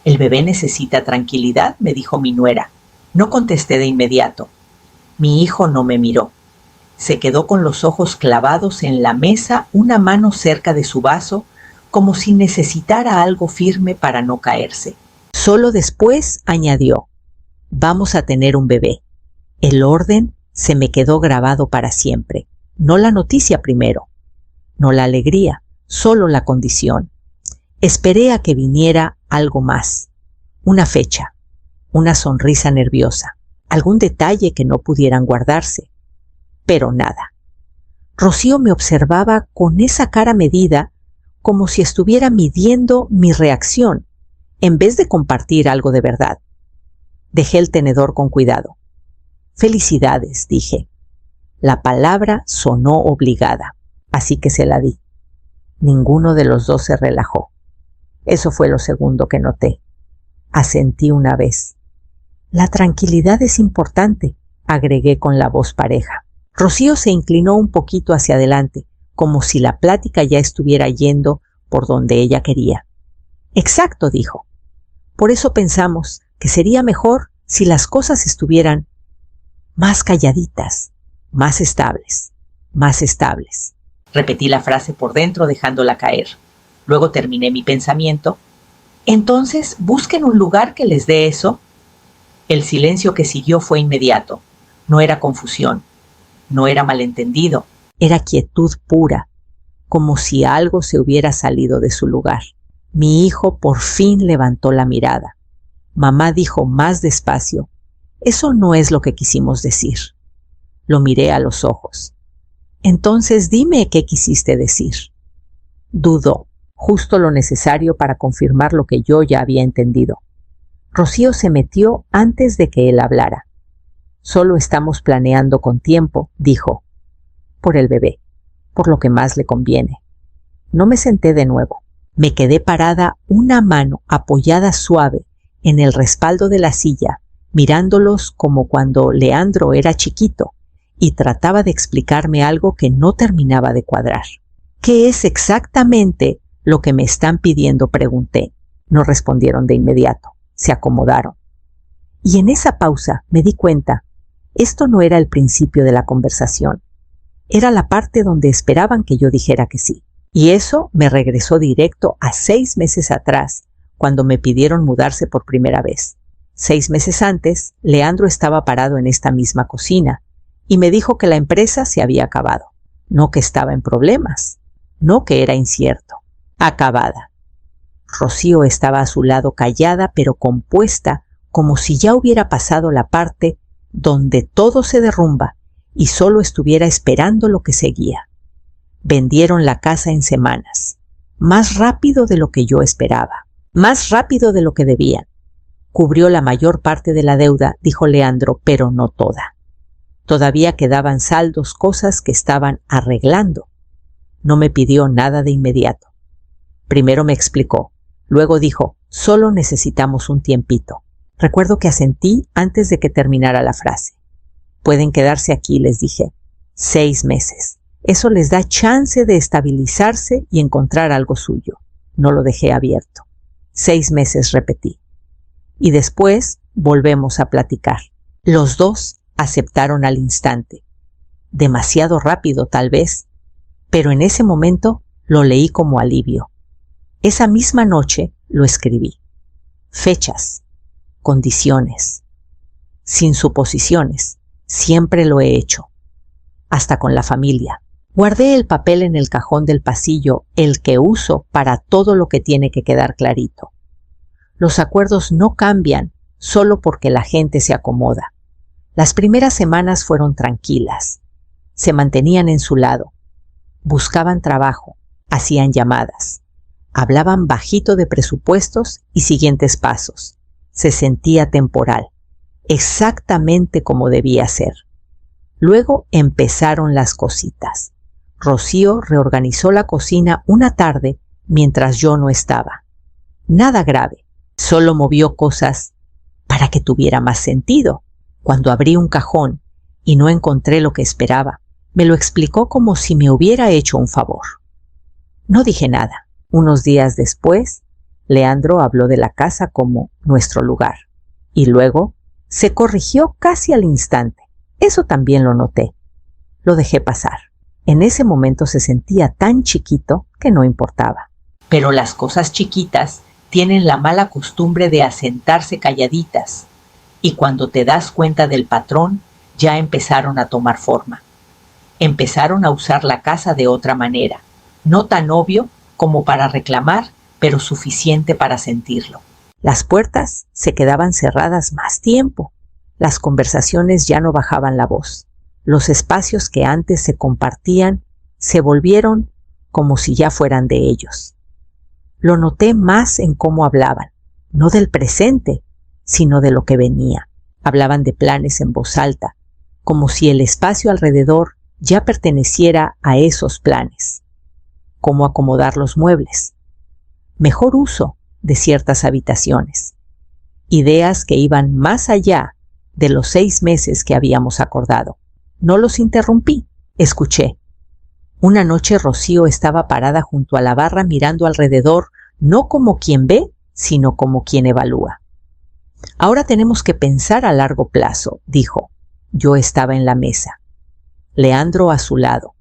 El bebé necesita tranquilidad, me dijo mi nuera. No contesté de inmediato. Mi hijo no me miró. Se quedó con los ojos clavados en la mesa, una mano cerca de su vaso, como si necesitara algo firme para no caerse. Solo después añadió: vamos a tener un bebé. El orden se me quedó grabado para siempre. No la noticia primero, no la alegría, solo la condición. Esperé a que viniera algo más, una fecha, una sonrisa nerviosa, algún detalle que no pudieran guardarse. Pero nada. Rocío me observaba con esa cara medida, como si estuviera midiendo mi reacción, en vez de compartir algo de verdad. Dejé el tenedor con cuidado. Felicidades, dije. La palabra sonó obligada, así que se la di. Ninguno de los dos se relajó. Eso fue lo segundo que noté. Asentí una vez. La tranquilidad es importante, agregué con la voz pareja. Rocío se inclinó un poquito hacia adelante, como si la plática ya estuviera yendo por donde ella quería. Exacto, dijo. Por eso pensamos que sería mejor si las cosas estuvieran más calladitas, más estables, más estables. Repetí la frase por dentro dejándola caer. Luego terminé mi pensamiento. Entonces, busquen un lugar que les dé eso. El silencio que siguió fue inmediato. No era confusión, no era malentendido, era quietud pura, como si algo se hubiera salido de su lugar. Mi hijo por fin levantó la mirada. Mamá dijo más despacio: eso no es lo que quisimos decir. Lo miré a los ojos. Entonces dime qué quisiste decir. Dudó, justo lo necesario para confirmar lo que yo ya había entendido. Rocío se metió antes de que él hablara. Solo estamos planeando con tiempo, dijo. Por el bebé, por lo que más le conviene. No me senté de nuevo. Me quedé parada, una mano apoyada suave en el respaldo de la silla, mirándolos como cuando Leandro era chiquito y trataba de explicarme algo que no terminaba de cuadrar. ¿Qué es exactamente lo que me están pidiendo?, pregunté. No respondieron de inmediato. Se acomodaron. Y en esa pausa me di cuenta, esto no era el principio de la conversación. Era la parte donde esperaban que yo dijera que sí. Y eso me regresó directo a 6 meses atrás, cuando me pidieron mudarse por primera vez. 6 meses antes, Leandro estaba parado en esta misma cocina y me dijo que la empresa se había acabado. No que estaba en problemas, no que era incierto. Acabada. Rocío estaba a su lado callada pero compuesta, como si ya hubiera pasado la parte donde todo se derrumba y solo estuviera esperando lo que seguía. Vendieron la casa en semanas, más rápido de lo que yo esperaba, más rápido de lo que debían. Cubrió la mayor parte de la deuda, dijo Leandro, pero no toda. Todavía quedaban saldos, cosas que estaban arreglando. No me pidió nada de inmediato. Primero me explicó, luego dijo: solo necesitamos un tiempito. Recuerdo que asentí antes de que terminara la frase. Pueden quedarse aquí, les dije. 6 meses. Eso les da chance de estabilizarse y encontrar algo suyo. No lo dejé abierto. 6 meses, repetí. Y después volvemos a platicar. Los dos aceptaron al instante. Demasiado rápido, tal vez, pero en ese momento lo leí como alivio. Esa misma noche lo escribí. Fechas, condiciones, sin suposiciones. Siempre lo he hecho, hasta con la familia. Guardé el papel en el cajón del pasillo, el que uso para todo lo que tiene que quedar clarito. Los acuerdos no cambian solo porque la gente se acomoda. Las primeras semanas fueron tranquilas. Se mantenían en su lado. Buscaban trabajo, hacían llamadas. Hablaban bajito de presupuestos y siguientes pasos. Se sentía temporal, exactamente como debía ser. Luego empezaron las cositas. Rocío reorganizó la cocina una tarde mientras yo no estaba. Nada grave, solo movió cosas para que tuviera más sentido. Cuando abrí un cajón y no encontré lo que esperaba, me lo explicó como si me hubiera hecho un favor. No dije nada. Unos días después, Leandro habló de la casa como nuestro lugar. Y luego se corrigió casi al instante. Eso también lo noté. Lo dejé pasar. En ese momento se sentía tan chiquito que no importaba. Pero las cosas chiquitas tienen la mala costumbre de asentarse calladitas, y cuando te das cuenta del patrón, ya empezaron a tomar forma. Empezaron a usar la casa de otra manera, no tan obvio como para reclamar, pero suficiente para sentirlo. Las puertas se quedaban cerradas más tiempo. Las conversaciones ya no bajaban la voz. Los espacios que antes se compartían se volvieron como si ya fueran de ellos. Lo noté más en cómo hablaban, no del presente, sino de lo que venía. Hablaban de planes en voz alta, como si el espacio alrededor ya perteneciera a esos planes. Cómo acomodar los muebles, mejor uso de ciertas habitaciones, ideas que iban más allá de los 6 meses que habíamos acordado. No los interrumpí, escuché. Una noche Rocío estaba parada junto a la barra mirando alrededor, no como quien ve, sino como quien evalúa. Ahora tenemos que pensar a largo plazo, dijo. Yo estaba en la mesa. Leandro a su lado.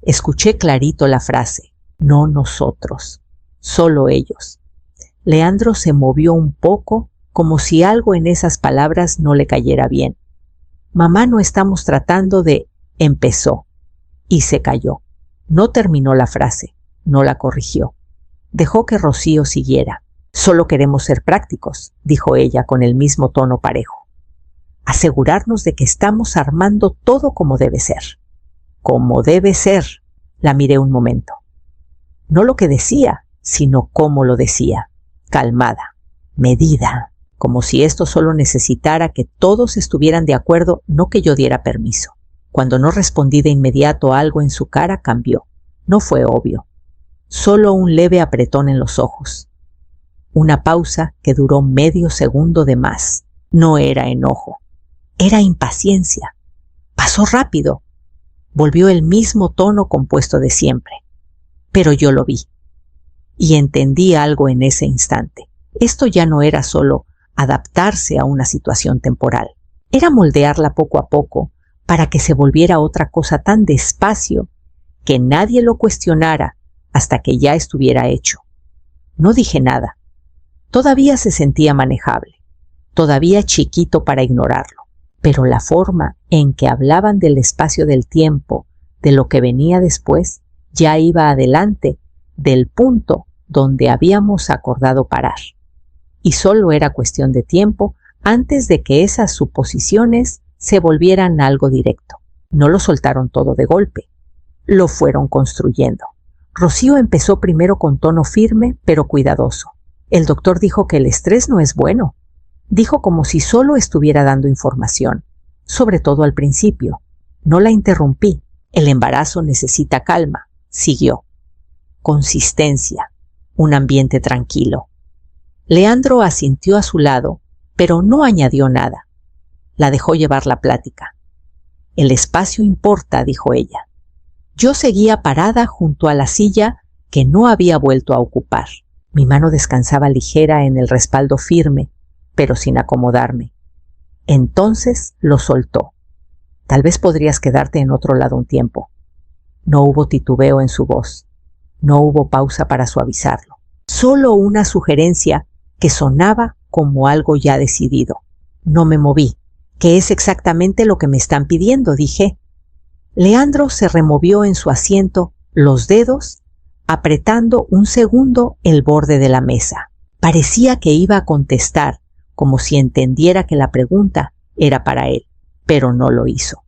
Escuché clarito la frase, no nosotros, solo ellos. Leandro se movió un poco, como si algo en esas palabras no le cayera bien. Mamá, no estamos tratando de... empezó, y se calló. No terminó la frase, no la corrigió. Dejó que Rocío siguiera. Solo queremos ser prácticos, dijo ella con el mismo tono parejo. Asegurarnos de que estamos armando todo como debe ser. Como debe ser. La miré un momento. No lo que decía, sino cómo lo decía. Calmada, medida, como si esto solo necesitara que todos estuvieran de acuerdo, no que yo diera permiso. Cuando no respondí de inmediato, algo en su cara cambió. No fue obvio. Solo un leve apretón en los ojos. Una pausa que duró medio segundo de más. No era enojo. Era impaciencia. Pasó rápido. Volvió el mismo tono compuesto de siempre. Pero yo lo vi. Y entendí algo en ese instante. Esto ya no era solo adaptarse a una situación temporal. Era moldearla poco a poco para que se volviera otra cosa tan despacio que nadie lo cuestionara hasta que ya estuviera hecho. No dije nada. Todavía se sentía manejable, todavía chiquito para ignorarlo, pero la forma en que hablaban del espacio del tiempo, de lo que venía después, ya iba adelante del punto donde habíamos acordado parar. Y solo era cuestión de tiempo antes de que esas suposiciones se volvieran algo directo. No lo soltaron todo de golpe, lo fueron construyendo. Rocío empezó primero con tono firme pero cuidadoso. El doctor dijo que el estrés no es bueno. Dijo como si solo estuviera dando información, sobre todo al principio. No la interrumpí. El embarazo necesita calma. Siguió. Consistencia. Un ambiente tranquilo. Leandro asintió a su lado, pero no añadió nada. La dejó llevar la plática. El espacio importa, dijo ella. Yo seguía parada junto a la silla que no había vuelto a ocupar. Mi mano descansaba ligera en el respaldo firme, pero sin acomodarme. Entonces lo soltó. Tal vez podrías quedarte en otro lado un tiempo. No hubo titubeo en su voz. No hubo pausa para suavizarlo. Solo una sugerencia que sonaba como algo ya decidido. No me moví. ¿Qué es exactamente lo que me están pidiendo?, dije. Leandro se removió en su asiento, los dedos apretando un segundo el borde de la mesa. Parecía que iba a contestar, como si entendiera que la pregunta era para él, pero no lo hizo.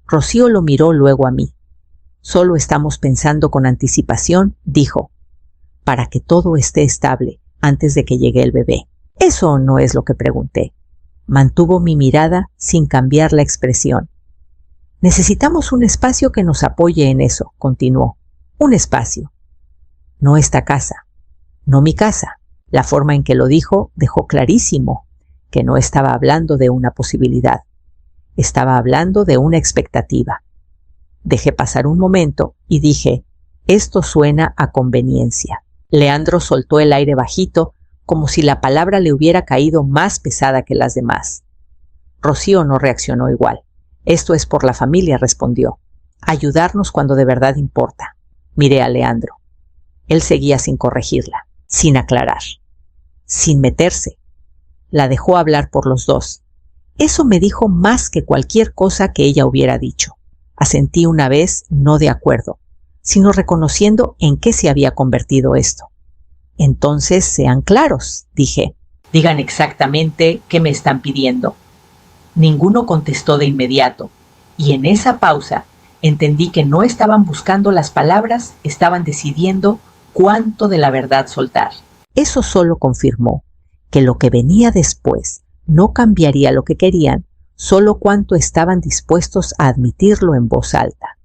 Rocío lo miró luego a mí. Solo estamos pensando con anticipación, dijo, para que todo esté estable antes de que llegue el bebé. Eso no es lo que pregunté. Mantuvo mi mirada sin cambiar la expresión. Necesitamos un espacio que nos apoye en eso, continuó. Un espacio. No esta casa. No mi casa. La forma en que lo dijo dejó clarísimo que no estaba hablando de una posibilidad. Estaba hablando de una expectativa. Dejé pasar un momento y dije, esto suena a conveniencia. Leandro soltó el aire bajito como si la palabra le hubiera caído más pesada que las demás. Rocío no reaccionó igual. Esto es por la familia, respondió. Ayudarnos cuando de verdad importa. Miré a Leandro. Él seguía sin corregirla, sin aclarar, sin meterse. La dejó hablar por los dos. Eso me dijo más que cualquier cosa que ella hubiera dicho. Asentí una vez, no de acuerdo, sino reconociendo en qué se había convertido esto. Entonces sean claros, dije. Digan exactamente qué me están pidiendo. Ninguno contestó de inmediato, y en esa pausa entendí que no estaban buscando las palabras, estaban decidiendo cuánto de la verdad soltar. Eso solo confirmó que lo que venía después no cambiaría lo que querían, solo cuánto estaban dispuestos a admitirlo en voz alta.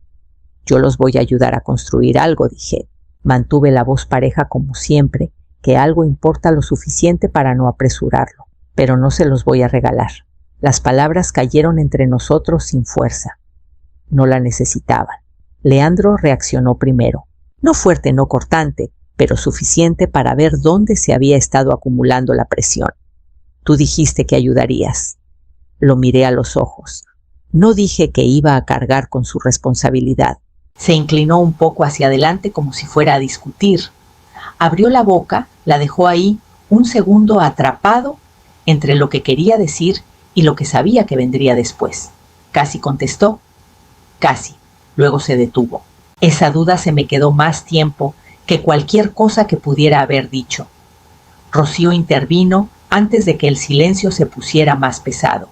Yo los voy a ayudar a construir algo, dije. Mantuve la voz pareja como siempre, que algo importa lo suficiente para no apresurarlo, pero no se los voy a regalar. Las palabras cayeron entre nosotros sin fuerza. No la necesitaban. Leandro reaccionó primero. No fuerte, no cortante, pero suficiente para ver dónde se había estado acumulando la presión. Tú dijiste que ayudarías. Lo miré a los ojos. No dije que iba a cargar con su responsabilidad. Se inclinó un poco hacia adelante como si fuera a discutir. Abrió la boca, la dejó ahí un segundo atrapado entre lo que quería decir y lo que sabía que vendría después. Casi contestó. Casi. Luego se detuvo. Esa duda se me quedó más tiempo que cualquier cosa que pudiera haber dicho. Rocío intervino antes de que el silencio se pusiera más pesado.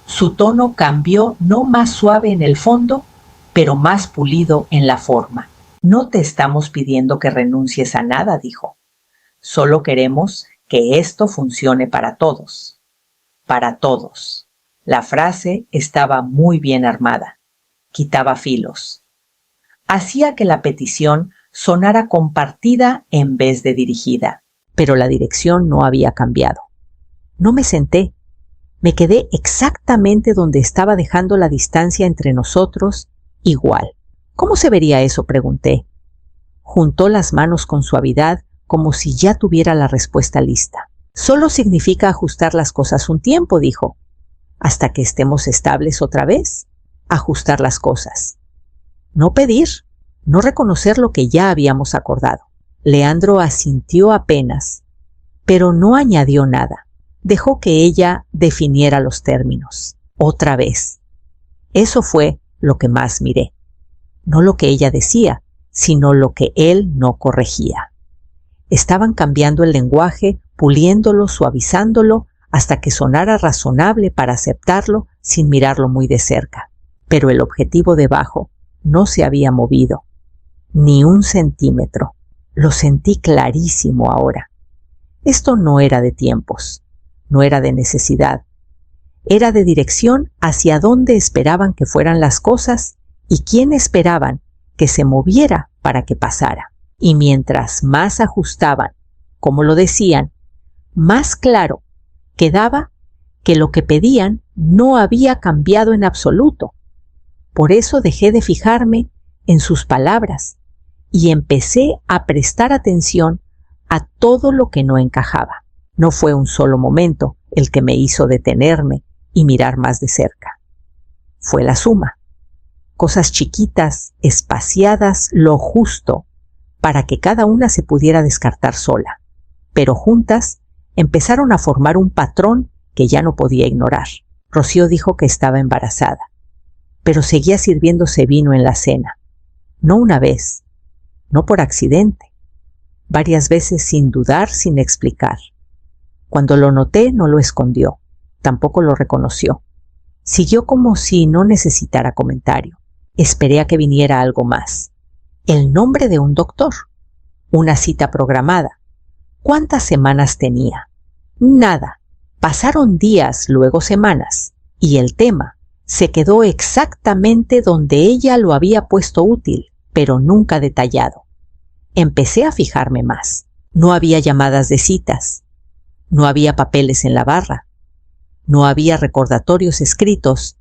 Su tono cambió, no más suave en el fondo, pero más pulido en la forma. No te estamos pidiendo que renuncies a nada, dijo. Solo queremos que esto funcione para todos. Para todos. La frase estaba muy bien armada. Quitaba filos. Hacía que la petición sonara compartida en vez de dirigida. Pero la dirección no había cambiado. No me senté. Me quedé exactamente donde estaba dejando la distancia entre nosotros, igual. ¿Cómo se vería eso?, pregunté. Juntó las manos con suavidad, como si ya tuviera la respuesta lista. Solo significa ajustar las cosas un tiempo, dijo. Hasta que estemos estables otra vez. Ajustar las cosas. No pedir, no reconocer lo que ya habíamos acordado. Leandro asintió apenas, pero no añadió nada. Dejó que ella definiera los términos. Otra vez. Eso fue lo que más miré. No lo que ella decía, sino lo que él no corregía. Estaban cambiando el lenguaje, puliéndolo, suavizándolo, hasta que sonara razonable para aceptarlo sin mirarlo muy de cerca. Pero el objetivo debajo no se había movido, ni un centímetro. Lo sentí clarísimo ahora. Esto no era de tiempos, no era de necesidad. Era de dirección hacia dónde esperaban que fueran las cosas y quién esperaban que se moviera para que pasara. Y mientras más ajustaban, como lo decían, más claro quedaba que lo que pedían no había cambiado en absoluto. Por eso dejé de fijarme en sus palabras y empecé a prestar atención a todo lo que no encajaba. No fue un solo momento el que me hizo detenerme y mirar más de cerca. Fue la suma. Cosas chiquitas, espaciadas, lo justo, para que cada una se pudiera descartar sola. Pero juntas empezaron a formar un patrón que ya no podía ignorar. Rocío dijo que estaba embarazada, pero seguía sirviéndose vino en la cena. No una vez, no por accidente, varias veces sin dudar, sin explicar. Cuando lo noté, no lo escondió, tampoco lo reconoció. Siguió como si no necesitara comentario. Esperé a que viniera algo más. El nombre de un doctor. Una cita programada. ¿Cuántas semanas tenía? Nada. Pasaron días, luego semanas, y el tema se quedó exactamente donde ella lo había puesto útil, pero nunca detallado. Empecé a fijarme más. No había llamadas de citas. No había papeles en la barra. No había recordatorios escritos.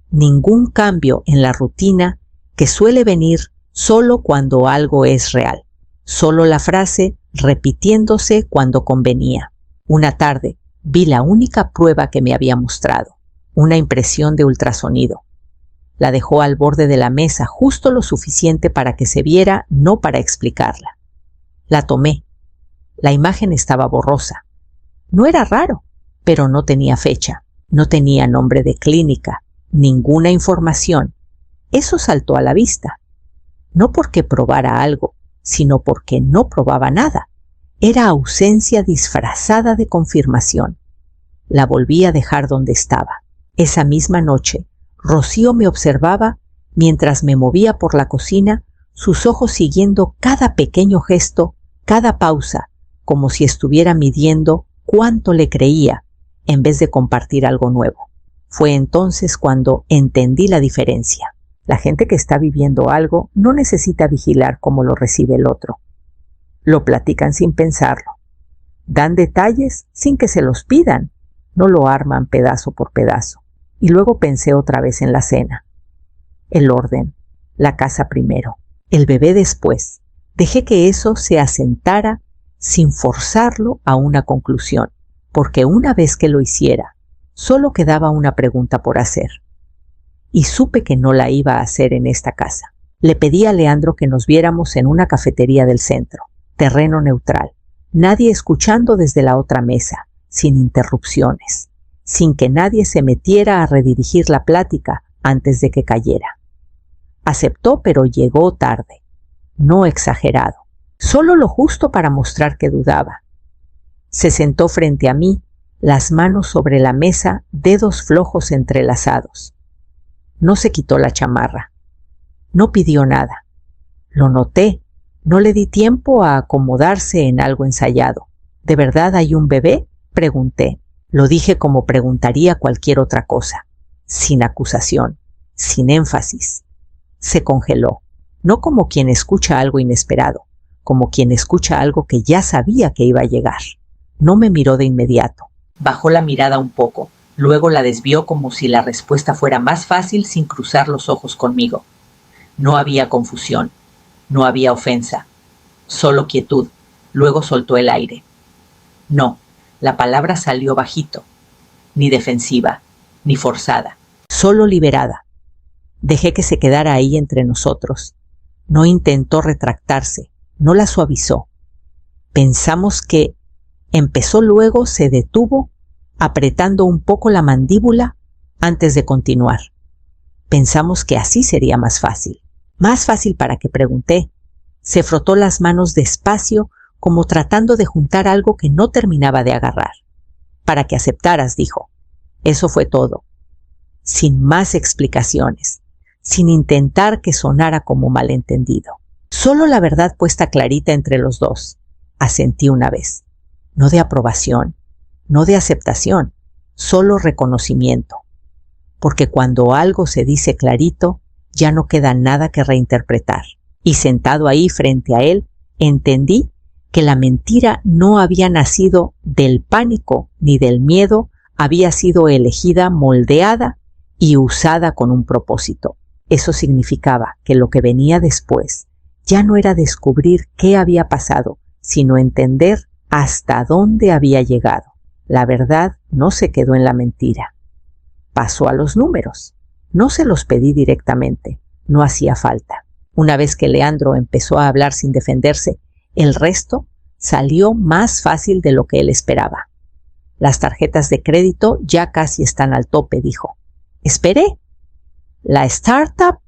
Ningún cambio en la rutina que suele venir solo cuando algo es real. Solo la frase repitiéndose cuando convenía. Una tarde vi la única prueba que me había mostrado, una impresión de ultrasonido. La dejó al borde de la mesa justo lo suficiente para que se viera, no para explicarla. La tomé. La imagen estaba borrosa. No era raro, pero no tenía fecha, no tenía nombre de clínica, ninguna información. Eso saltó a la vista. No porque probara algo, sino porque no probaba nada. Era ausencia disfrazada de confirmación. La volví a dejar donde estaba. Esa misma noche, Rocío me observaba mientras me movía por la cocina, sus ojos siguiendo cada pequeño gesto, cada pausa, como si estuviera midiendo cuánto le creía, en vez de compartir algo nuevo. Fue entonces cuando entendí la diferencia. La gente que está viviendo algo no necesita vigilar cómo lo recibe el otro. Lo platican sin pensarlo. Dan detalles sin que se los pidan. No lo arman pedazo por pedazo. Y luego pensé otra vez en la cena. El orden, la casa primero, el bebé después. Dejé que eso se asentara sin forzarlo a una conclusión, porque una vez que lo hiciera, solo quedaba una pregunta por hacer. Y supe que no la iba a hacer en esta casa. Le pedí a Leandro que nos viéramos en una cafetería del centro, terreno neutral, nadie escuchando desde la otra mesa, sin interrupciones, sin que nadie se metiera a redirigir la plática antes de que cayera. Aceptó, pero llegó tarde, no exagerado, solo lo justo para mostrar que dudaba. Se sentó frente a mí, las manos sobre la mesa, dedos flojos entrelazados. No se quitó la chamarra. No pidió nada. Lo noté. No le di tiempo a acomodarse en algo ensayado. ¿De verdad hay un bebé?, pregunté. Lo dije como preguntaría cualquier otra cosa, sin acusación, sin énfasis. Se congeló, no como quien escucha algo inesperado, como quien escucha algo que ya sabía que iba a llegar. No me miró de inmediato. Bajó la mirada un poco, luego la desvió como si la respuesta fuera más fácil sin cruzar los ojos conmigo. No había confusión, no había ofensa, solo quietud. Luego soltó el aire. No, la palabra salió bajito, ni defensiva, ni forzada. Solo liberada. Dejé que se quedara ahí entre nosotros. No intentó retractarse, no la suavizó. Pensamos que empezó, luego se detuvo, apretando un poco la mandíbula antes de continuar. Pensamos que así sería más fácil para que pregunté. Se frotó las manos despacio, como tratando de juntar algo que no terminaba de agarrar. Para que aceptaras, dijo. Eso fue todo. Sin más explicaciones, sin intentar que sonara como malentendido. Solo la verdad puesta clarita entre los dos. Asentí una vez. No de aprobación, no de aceptación, solo reconocimiento. Porque cuando algo se dice clarito, ya no queda nada que reinterpretar. Y sentado ahí frente a él, entendí que la mentira no había nacido del pánico ni del miedo, había sido elegida, moldeada y usada con un propósito. Eso significaba que lo que venía después ya no era descubrir qué había pasado, sino entender hasta dónde había llegado. La verdad no se quedó en la mentira. Pasó a los números. No se los pedí directamente, no hacía falta. Una vez que Leandro empezó a hablar sin defenderse, el resto salió más fácil de lo que él esperaba. Las tarjetas de crédito ya casi están al tope, dijo. Esperé. La startup,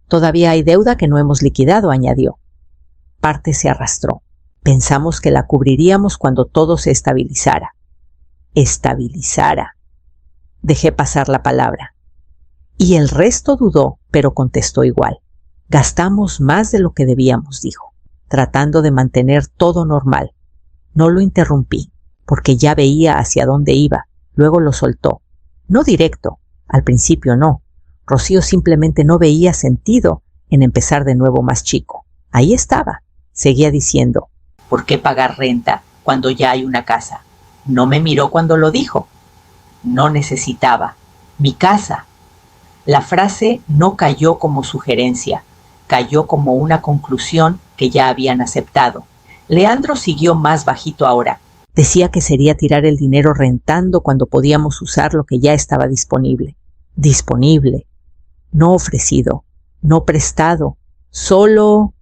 todavía hay deuda que no hemos liquidado, añadió. Parte se arrastró. Pensamos que la cubriríamos cuando todo se estabilizara. Estabilizara. Dejé pasar la palabra. Y el resto dudó, pero contestó igual. Gastamos más de lo que debíamos, dijo, tratando de mantener todo normal. No lo interrumpí, porque ya veía hacia dónde iba. Luego lo soltó. No directo, al principio no. Rocío simplemente no veía sentido en empezar de nuevo más chico. Ahí estaba. Seguía diciendo. ¿Por qué pagar renta cuando ya hay una casa? No me miró cuando lo dijo. No necesitaba. Mi casa. La frase no cayó como sugerencia, cayó como una conclusión que ya habían aceptado. Leandro siguió más bajito ahora. Decía que sería tirar el dinero rentando cuando podíamos usar lo que ya estaba disponible. Disponible, no ofrecido, no prestado, solo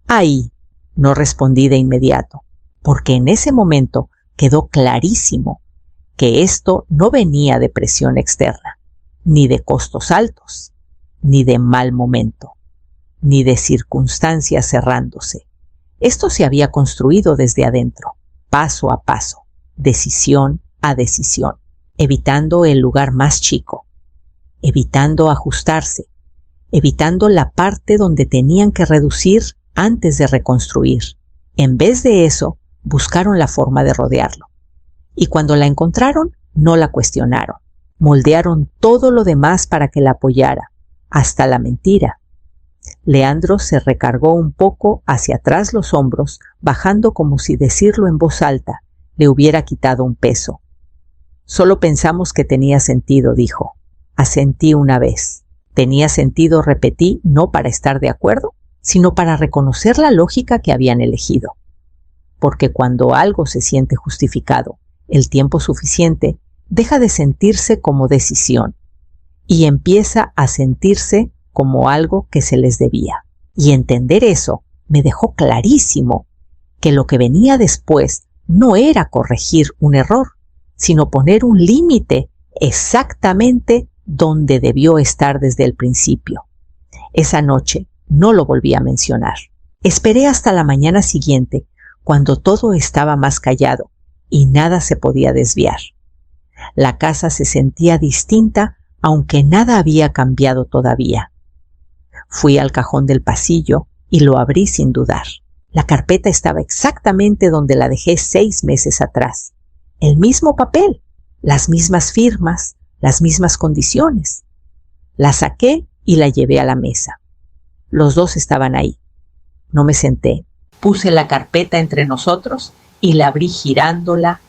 ahí. No respondí de inmediato, porque en ese momento quedó clarísimo que esto no venía de presión externa, ni de costos altos, ni de mal momento, ni de circunstancias cerrándose. Esto se había construido desde adentro, paso a paso, decisión a decisión, evitando el lugar más chico, evitando ajustarse, evitando la parte donde tenían que reducir antes de reconstruir. En vez de eso, buscaron la forma de rodearlo. Y cuando la encontraron, no la cuestionaron. Moldearon todo lo demás para que la apoyara, hasta la mentira. Leandro se recargó un poco hacia atrás los hombros, bajando como si decirlo en voz alta le hubiera quitado un peso. Solo pensamos que tenía sentido, dijo. Asentí una vez. Tenía sentido, repetí, no para estar de acuerdo, sino para reconocer la lógica que habían elegido. Porque cuando algo se siente justificado, el tiempo suficiente, deja de sentirse como decisión y empieza a sentirse como algo que se les debía. Y entender eso me dejó clarísimo que lo que venía después no era corregir un error, sino poner un límite exactamente donde debió estar desde el principio. Esa noche no lo volví a mencionar. Esperé hasta la mañana siguiente, cuando todo estaba más callado y nada se podía desviar. La casa se sentía distinta, aunque nada había cambiado todavía. Fui al cajón del pasillo y lo abrí sin dudar. La carpeta estaba exactamente donde la dejé 6 meses atrás. El mismo papel, las mismas firmas, las mismas condiciones. La saqué y la llevé a la mesa. Los dos estaban ahí. No me senté. Puse la carpeta entre nosotros y la abrí girándola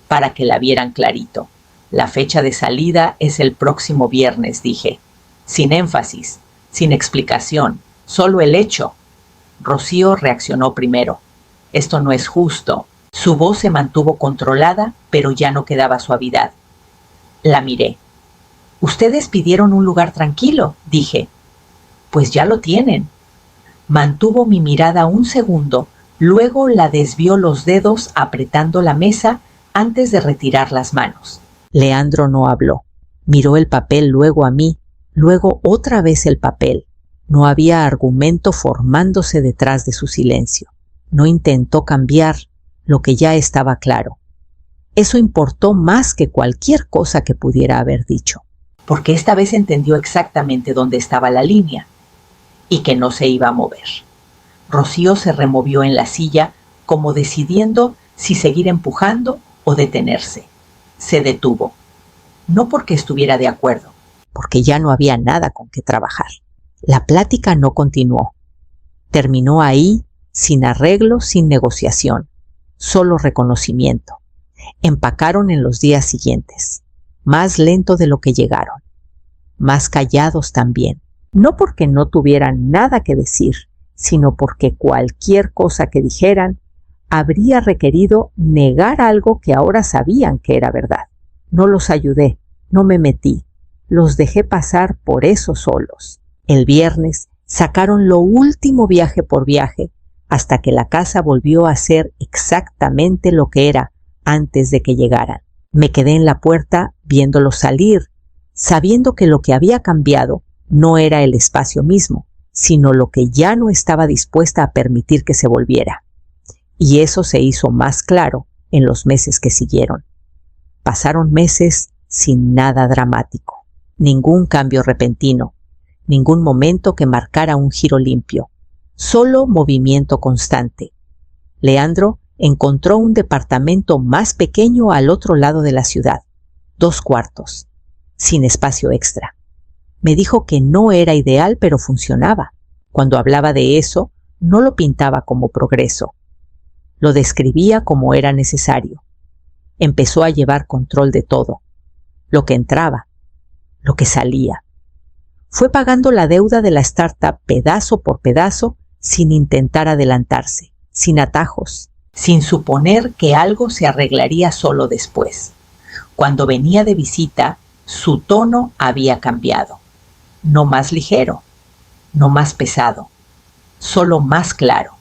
para que la vieran clarito. La fecha de salida es el próximo viernes, dije. Sin énfasis, sin explicación, solo el hecho. Rocío reaccionó primero. Esto no es justo. Su voz se mantuvo controlada, pero ya no quedaba suavidad. La miré. Ustedes pidieron un lugar tranquilo, dije. Pues ya lo tienen. Mantuvo mi mirada un segundo, luego la desvió los dedos apretando la mesa antes de retirar las manos. Leandro no habló. Miró el papel luego a mí, luego otra vez el papel. No había argumento formándose detrás de su silencio. No intentó cambiar lo que ya estaba claro. Eso importó más que cualquier cosa que pudiera haber dicho, porque esta vez entendió exactamente dónde estaba la línea y que no se iba a mover. Rocío se removió en la silla como decidiendo si seguir empujando o detenerse. Se detuvo, no porque estuviera de acuerdo, porque ya no había nada con qué trabajar. La plática no continuó. Terminó ahí, sin arreglo, sin negociación, solo reconocimiento. Empacaron en los días siguientes, más lento de lo que llegaron, más callados también, no porque no tuvieran nada que decir, sino porque cualquier cosa que dijeran habría requerido negar algo que ahora sabían que era verdad. No los ayudé, no me metí, los dejé pasar por eso solos. El viernes sacaron lo último viaje por viaje, hasta que la casa volvió a ser exactamente lo que era antes de que llegaran. Me quedé en la puerta viéndolos salir, sabiendo que lo que había cambiado no era el espacio mismo, sino lo que ya no estaba dispuesta a permitir que se volviera. Y eso se hizo más claro en los meses que siguieron. Pasaron meses sin nada dramático, ningún cambio repentino, ningún momento que marcara un giro limpio, solo movimiento constante. Leandro encontró un departamento más pequeño al otro lado de la ciudad, 2 cuartos, sin espacio extra. Me dijo que no era ideal, pero funcionaba. Cuando hablaba de eso, no lo pintaba como progreso. Lo describía como era necesario. Empezó a llevar control de todo, lo que entraba, lo que salía. Fue pagando la deuda de la startup pedazo por pedazo sin intentar adelantarse, sin atajos, sin suponer que algo se arreglaría solo después. Cuando venía de visita, su tono había cambiado. No más ligero, no más pesado, solo más claro.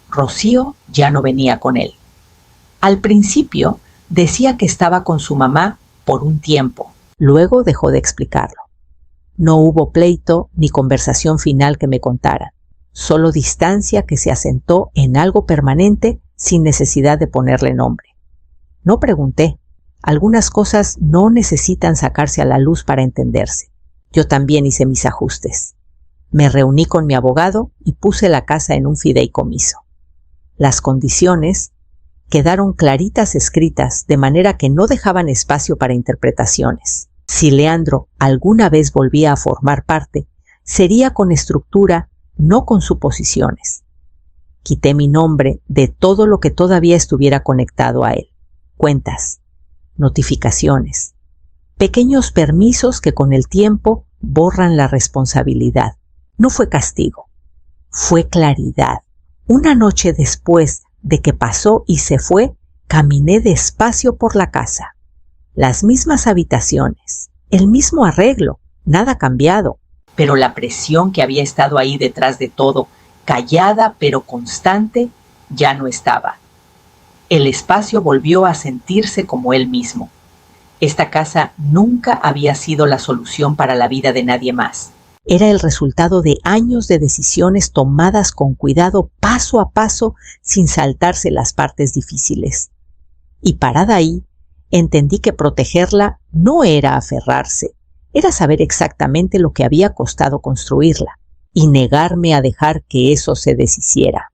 Rocío ya no venía con él. Al principio decía que estaba con su mamá por un tiempo. Luego dejó de explicarlo. No hubo pleito ni conversación final que me contara, solo distancia que se asentó en algo permanente sin necesidad de ponerle nombre. No pregunté. Algunas cosas no necesitan sacarse a la luz para entenderse. Yo también hice mis ajustes. Me reuní con mi abogado y puse la casa en un fideicomiso. Las condiciones quedaron claritas escritas de manera que no dejaban espacio para interpretaciones. Si Leandro alguna vez volvía a formar parte, sería con estructura, no con suposiciones. Quité mi nombre de todo lo que todavía estuviera conectado a él. Cuentas, notificaciones, pequeños permisos que con el tiempo borran la responsabilidad. No fue castigo, fue claridad. Una noche después de que pasó y se fue, caminé despacio por la casa. Las mismas habitaciones, el mismo arreglo, nada cambiado. Pero la presión que había estado ahí detrás de todo, callada pero constante, ya no estaba. El espacio volvió a sentirse como él mismo. Esta casa nunca había sido la solución para la vida de nadie más. Era el resultado de años de decisiones tomadas con cuidado paso a paso sin saltarse las partes difíciles. Y parada ahí, entendí que protegerla no era aferrarse, era saber exactamente lo que había costado construirla y negarme a dejar que eso se deshiciera.